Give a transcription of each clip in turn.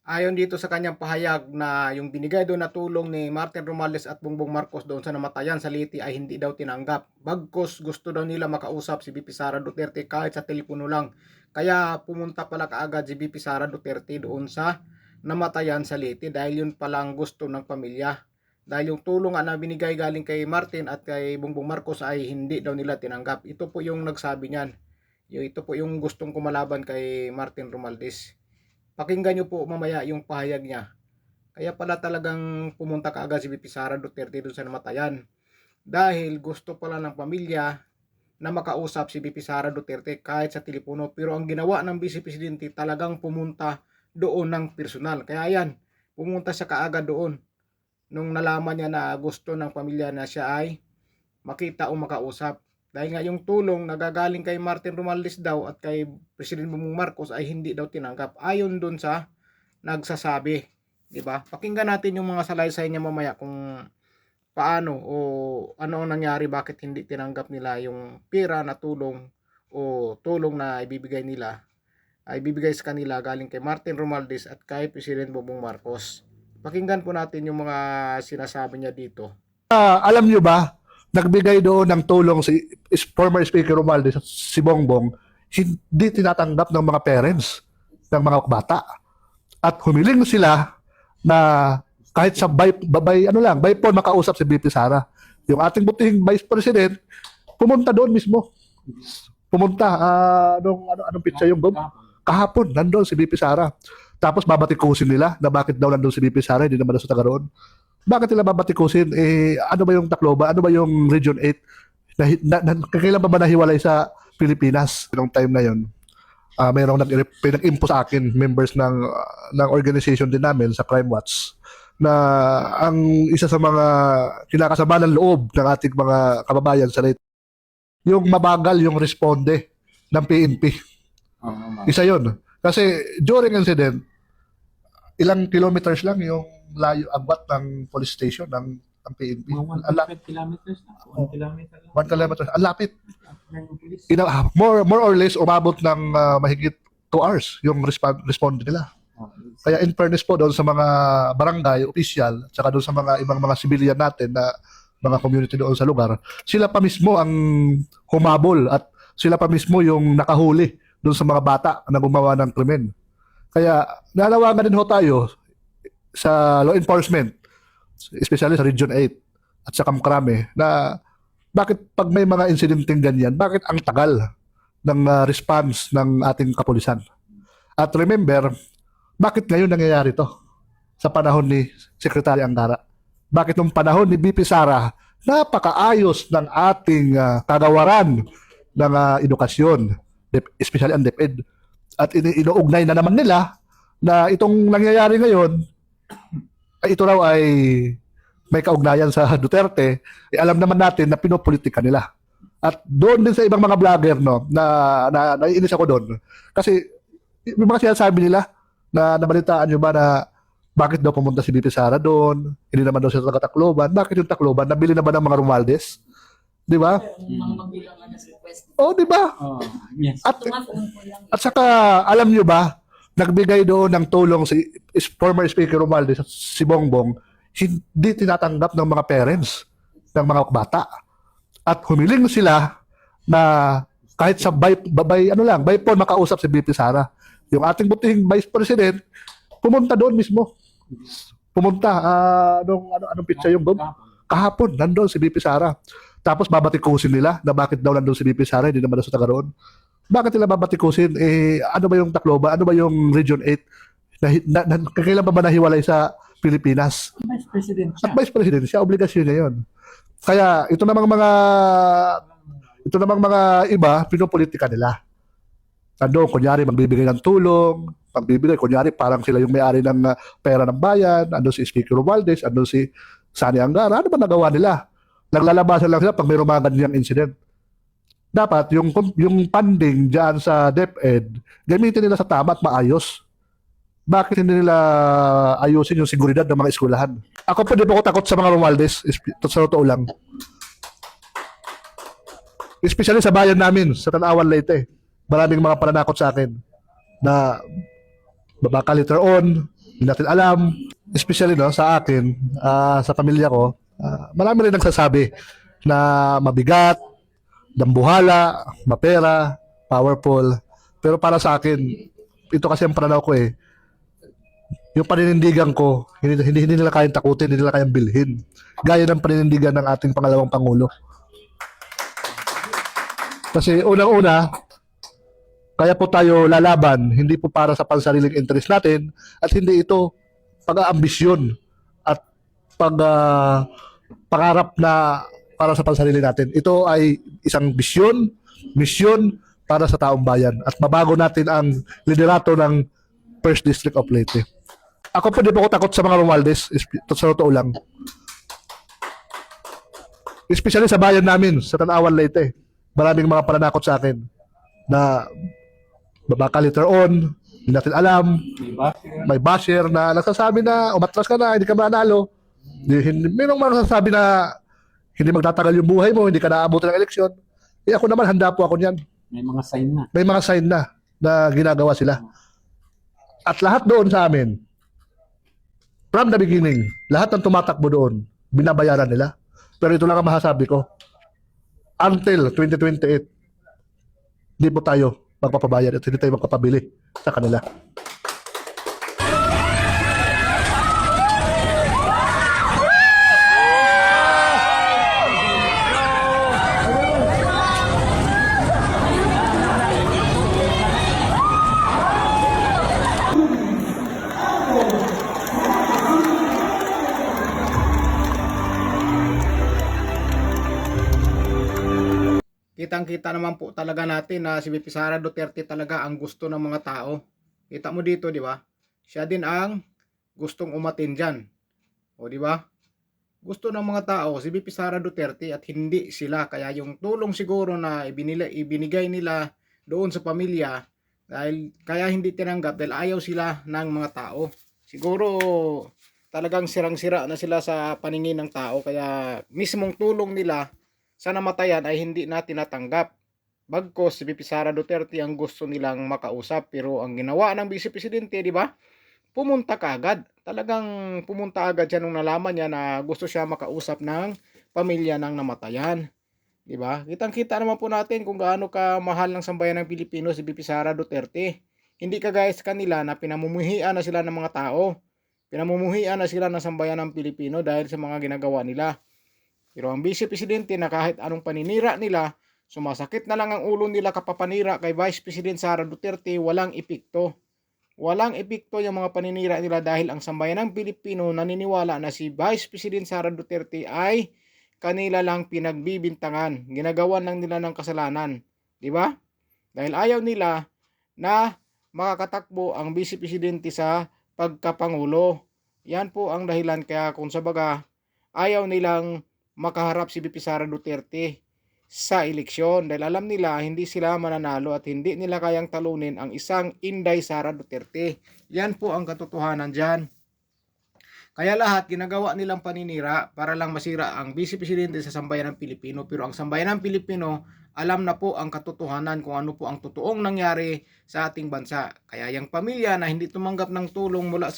Ayon dito sa kanyang pahayag na yung binigay doon na tulong ni Martin Romualdez at Bongbong Marcos doon sa namatayan sa Leyte ay hindi daw tinanggap. Bagkus gusto daw nila makausap si VP Sara Duterte kahit sa telepono lang. Kaya pumunta pala kaagad si VP Sara Duterte doon sa namatayan sa Leyte dahil yun palang gusto ng pamilya. Dahil yung tulong na binigay galing kay Martin at kay Bongbong Marcos ay hindi daw nila tinanggap. Ito po yung nagsabi niyan. Ito po yung gustong kumalaban kay Martin Romualdez. Pakinggan nyo po mamaya yung pahayag niya. Kaya pala talagang pumunta kaagad si VP Sara Duterte doon sa namatayan. Dahil gusto pala ng pamilya na makausap si VP Sara Duterte kahit sa telepono. Pero ang ginawa ng Vice Presidente talagang pumunta doon ng personal. Kaya yan, pumunta siya kaagad doon. Nung nalaman niya na gusto ng pamilya na siya ay makita o makausap. Dahil nga yung tulong nagagaling kay Martin Romualdez daw at kay President Bongbong Marcos ay hindi daw tinanggap. Ayon dun sa nagsasabi, 'di ba? Pakinggan natin yung mga salaysay niya mamaya kung paano o ano ang nangyari, bakit hindi tinanggap nila yung pera na tulong o tulong na ibibigay nila ay ibibigay sa kanila galing kay Martin Romualdez at kay President Bongbong Marcos. Pakinggan po natin yung mga sinasabi niya dito. Alam nyo ba, nagbigay doon ng tulong si former Speaker Romualdez at si Bongbong, hindi tinatanggap ng mga parents ng mga bata. At humiling sila na kahit sa by phone makausap si VP Sara. Yung ating butihing Vice President, pumunta doon mismo. Pumunta, anong pizza yung Bob? Kahapon, nandoon si VP Sara. Tapos babatikusin nila na bakit daw nandoon si VP Sara, hindi naman daw sa taga roon. Bakit nila babatikusin? Ano ba yung Tacloban? Ano ba yung Region 8? Kailan ba nahiwalay sa Pilipinas? Noong time na yon, mayroong nag-impose sa akin, members ng organization din namin sa Crime Watch, na ang isa sa mga kinakasama ng loob ng ating mga kababayan sa Leyte, yung mabagal yung responde ng PNP. Isa yon. Kasi during incident, ilang kilometers lang yung layo agwat ng police station ng PNP. Mga 1 kilometers na. 1 kilometer lang. 1 kilometer. Ang lapit. Ng police. More or less, umabot ng mahigit 2 hours yung respond nila. Kaya in fairness po doon sa mga barangay, official, at saka doon sa mga ibang mga civilian natin na mga community doon sa lugar, sila pa mismo ang humabol at sila pa mismo yung nakahuli doon sa mga bata na gumawa ng krimen. Kaya nanawagan din ho tayo sa law enforcement, especially sa Region 8 at sa Kamkrame, na bakit pag may mga insidenteng ganyan, bakit ang tagal ng response ng ating kapulisan? At remember, bakit ngayon nangyayari to sa panahon ni Secretary Angara? Bakit nung panahon ni VP Sara, napakaayos ng ating kagawaran ng edukasyon, especially ang DepEd. At inuugnay na naman nila na itong nangyayari ngayon, ito raw ay may kaugnayan sa Duterte. Alam naman natin na pinopolitika nila. At doon din sa ibang mga vlogger, no, na naiinis ako doon. Kasi yung mga sinasabi nila na nabalitaan nyo ba na bakit daw pumunta si VP Sara doon, hindi naman daw siya taga Tacloban. Bakit yung Tacloban? Nabili na ba ng mga Romualdez? Di ba? Mga magulang na request. Oh, di ba? Oh, yes. At saka, alam nyo ba, nagbigay doon ng tulong si former Speaker Romualdez at si Bongbong, hindi tinatanggap ng mga parents ng mga bata. At humiling sila na kahit sa by phone makausap si VP Sara. Yung ating butihing Vice President, pumunta doon mismo. Pumunta, anong pizza yung Bob? Kahapon, nandoon si VP Sara. Tapos babatikusin nila na bakit daw nandoon si VP Sara, hindi naman daw sa taga roon. Bakit nila babatikusin? Ano ba yung Tacloban? Ano ba yung Region 8? Kailan ba nahiwalay sa Pilipinas? Vice President siya. At Vice President siya, obligasyon niya yun. Kaya ito namang mga iba, pinopolitika nila. Ando, kunyari magbibigay ng tulong, kunyari parang sila yung may-ari ng pera ng bayan, ando si Speaker Romualdez, ando si Sani Angara, ano ba nagawa nila? Naglalabasan lang sila pag mayroong mga ganyang incident. Dapat yung funding dyan sa DepEd, gamitin nila sa tama at maayos. Bakit hindi nila ayusin yung seguridad ng mga eskwelahan? Ako po, di po ako takot sa mga Romualdez, sa totoo lang. Especially sa bayan namin, sa Tanawan, Leyte. Maraming mga pananakot sa akin na baka later on, Hindi natin alam, especially no, sa akin, sa pamilya ko, marami rin nagsasabi na mabigat, dambuhala, mapera, powerful. Pero para sa akin, ito kasi ang pananaw ko eh, yung paninindigan ko, hindi nila kayang takutin, hindi nila kayang bilhin. Gaya ng paninindigan ng ating pangalawang Pangulo. Kasi unang-una, kaya po tayo lalaban, hindi po para sa pansariling interest natin, at hindi ito pag-aambisyon at pangarap na para sa pansarili natin. Ito ay isang misyon para sa taong bayan at mabago natin ang liderato ng First District of Leyte. Ako po, di po ako takot sa mga Romualdez, sa totoo lang. Especially sa bayan namin, sa Tanawan, Leyte. Maraming mga pananakot sa akin na baka later on, hindi natin alam, may basher na nagsasabi na umatras ka na, hindi ka manalo. Mayroong mga nagsasabi na hindi magtatagal yung buhay mo, hindi ka naabutin ng eleksyon. Eh ako naman, handa po ako niyan. May mga sign na. May mga sign na ginagawa sila. At lahat doon sa amin, from the beginning, lahat ng tumatakbo doon, binabayaran nila. Pero ito lang ang masasabi ko. Until 2028, hindi po tayo magpapabayad at hindi tayo magpapabili sa kanila. Kitang-kita naman po talaga natin na si VP Sara Duterte talaga ang gusto ng mga tao. Kita mo dito, di ba? Siya din ang gustong umatin dyan. O, di ba? Gusto ng mga tao si VP Sara Duterte at hindi sila. Kaya yung tulong siguro na ibinigay nila doon sa pamilya, kaya hindi tinanggap dahil ayaw sila ng mga tao. Siguro talagang sirang-sira na sila sa paningin ng tao. Kaya mismong tulong nila sa namatayan ay hindi na tinatanggap. Bagkos si VP Sara Duterte ang gusto nilang makausap, pero ang ginawa ng Vice Presidente, di ba? Pumunta kaagad. Talagang pumunta agad siya nung nalaman niya na gusto siya makausap ng pamilya ng namatayan. Di ba? Kitang-kita naman po natin kung gaano ka mahal ng sambayan ng Pilipino si VP Sara Duterte. Hindi kagaya sa kanila na pinamumuhian na sila ng mga tao. Pinamumuhian na sila ng sambayan ng Pilipino dahil sa mga ginagawa nila. Pero ang Vice Presidente na kahit anong paninira nila, sumasakit na lang ang ulo nila kapapanira kay Vice President Sara Duterte, walang epekto. Walang epekto yung mga paninira nila dahil ang sambayan ng Pilipino naniniwala na si Vice President Sara Duterte ay kanila lang pinagbibintangan. Ginagawan lang nila ng kasalanan. Di ba? Dahil ayaw nila na makakatakbo ang Vice Presidente sa pagkapangulo. Yan po ang dahilan kaya kung sa baga ayaw nilang makaharap si VP Sara Duterte sa eleksyon dahil alam nila hindi sila mananalo at hindi nila kayang talunin ang isang Inday Sara Duterte. Yan po ang katotohanan dyan. Kaya lahat ginagawa nilang paninira para lang masira ang Vice Presidente sa sambayan ng Pilipino, pero ang sambayan ng Pilipino alam na po ang katotohanan kung ano po ang totoong nangyari sa ating bansa. Kaya yung pamilya na hindi tumanggap ng tulong mula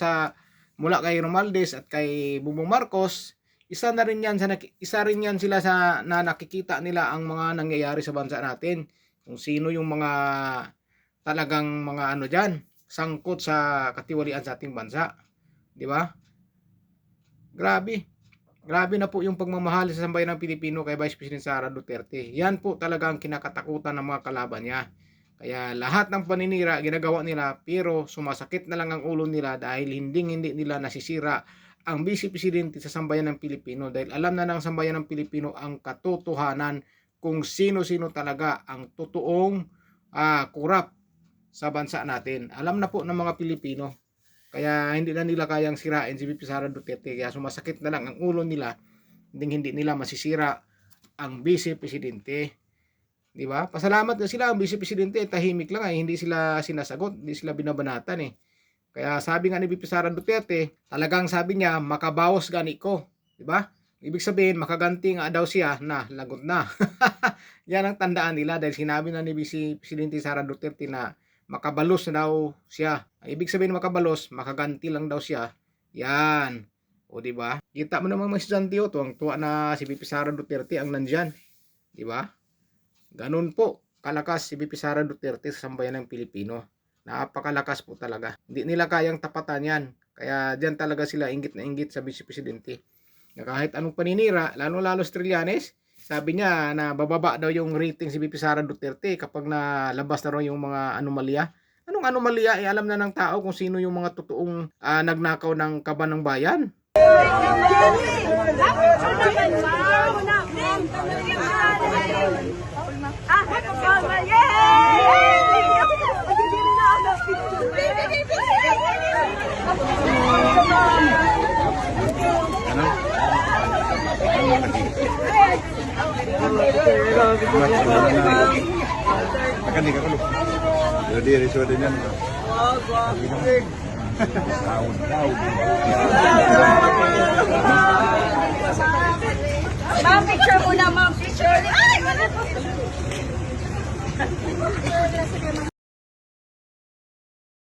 kay Romualdez at kay Bongbong Marcos, isa rin yan sila sa na nakikita nila ang mga nangyayari sa bansa natin. Kung sino yung mga talagang mga ano diyan, sangkot sa katiwalian sa ating bansa. Di ba? Grabe. Grabe na po yung pagmamahal sa sambayan ng Pilipino kay Vice President Sara Duterte. Yan po talaga ang kinakatakutan ng mga kalaban niya. Kaya lahat ng paninira ginagawa nila, pero sumasakit na lang ang ulo nila dahil hindi nila nasisira ang Vice Presidente sa sambayan ng Pilipino dahil alam na ng sambayan ng Pilipino ang katotohanan kung sino-sino talaga ang totoong kurap sa bansa natin. Alam na po ng mga Pilipino. Kaya hindi na nila kayang sirain si VP Sara Duterte. Kaya sumasakit na lang ang ulo nila. Hindi nila masisira ang Vice Presidente. Di ba? Pasalamat na sila ang Vice Presidente. Tahimik lang hindi sila sinasagot. Hindi sila binabanatan Kaya sabi nga ni VP Sara Duterte, talagang sabi niya, makabawas gani ko. Diba? Ibig sabihin, makaganti nga daw siya na lagot na. Yan ang tandaan nila dahil sinabi na ni Vice Presidente Sara Duterte na makabalos na daw siya. Ang ibig sabihin makabalos, makaganti lang daw siya. Yan. O di ba? Kita mo namang mga estudyante o tuwang-tuwa na si VP Sara Duterte ang nandyan. Di ba? Ganun po kalakas si VP Sara Duterte sa sambayan ng Pilipino. Napakalakas po talaga. Hindi nila kayang tapatan yan. Kaya diyan talaga sila inggit na inggit sa Vice Presidente. Na kahit anong paninira, lalo-lalo sa Trillanes, sabi niya na bababa daw yung rating si VP Sara Duterte kapag nalabas na raw yung mga anomalya. Anong anomalya? Alam na ng tao kung sino yung mga totoong nagnakaw ng kaban ng bayan. Akan di kakalo. Jadi risode niyan. Ma'am, picture muna, ma'am. Picture. Ay!